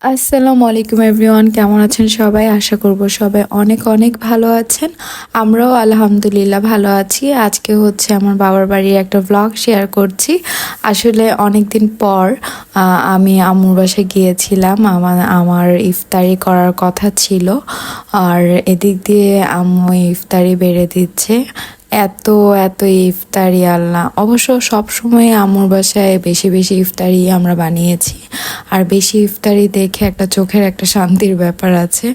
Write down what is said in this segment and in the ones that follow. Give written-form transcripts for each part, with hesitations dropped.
আসসালামু আলাইকুম এভরিওয়ান, কেমন আছেন সবাই? আশা করব সবাই অনেক অনেক ভালো আছেন। আমরাও আলহামদুলিল্লাহ ভালো আছি। আজকে হচ্ছে আমার বাবার বাড়ির একটা ভ্লগ শেয়ার করছি। আসলে অনেক দিন পর আমি আম্মুর বাসায় গিয়েছিলাম। আমার ইফতারি করার কথা ছিল, আর এদিক দিয়ে আম্মু ইফতারি বেড়ে দিচ্ছে। এত এত ইফতারি আল্লাহ! অবশ্য সব সময় আম্মুর বাসায় বেশি বেশি ইফতারি আমরা বানিয়েছি, আর বেশি ইফতারি দেখে একটা চোখের একটা শান্তির ব্যাপার আছে।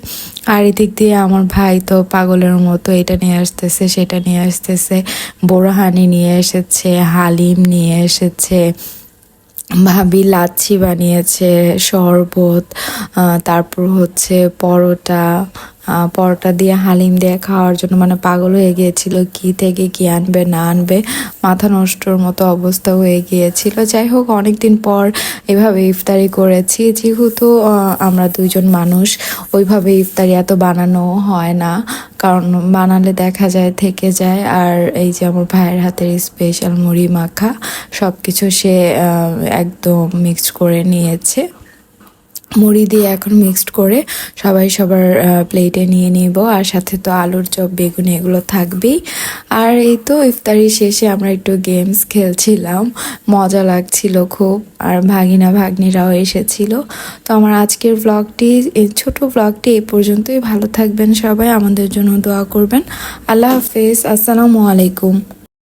আর এদিক দিয়ে আমার ভাই তো পাগলের মতো এটা নিয়ে আসতেছে সেটা নিয়ে আসতেছে, বোরহানি নিয়ে এসেছে, হালিম নিয়ে এসেছে, ভাবি লাচ্ছি বানিয়েছে, শরবত, তারপর হচ্ছে পরোটা, পরোটা দিয়ে হালিম দিয়ে খাওয়ার জন্য মানে পাগল হয়ে গিয়েছিল। কি থেকে কি আনবে না আনবে, মাথা নষ্টর মতো অবস্থা হয়ে গিয়েছিল। যাই হোক, অনেকদিন পর এভাবে ইফতারি করেছি। যেহেতু আমরা দুইজন মানুষ, ওইভাবে ইফতারি এত বানানো হয় না, কারণ বানালে দেখা যায় থেকে যায়। আর এই যে আমার ভাইয়ের হাতের স্পেশাল মুড়ি মাখা, সব কিছু সে একদম মিক্সড করে নিয়েছে। মুড়ি দিয়ে এখন মিক্সড করে সবাই সবার প্লেটে নিয়ে নিব। আর সাথে তো আলুর চপ, বেগুনি এগুলো থাকবেই। আর এই তো ইফতারি শেষে আমরা একটু গেমস খেলছিলাম, মজা লাগছিল খুব। আর ভাগিনা ভাগ্নিরাও এসেছিল। তো আমার আজকের ব্লগটি, এই ছোট ব্লগটি এই পর্যন্তই। ভালো থাকবেন সবাই, আমাদের জন্য দোয়া করবেন। আল্লাহ হাফেজ, আসসালামু আলাইকুম।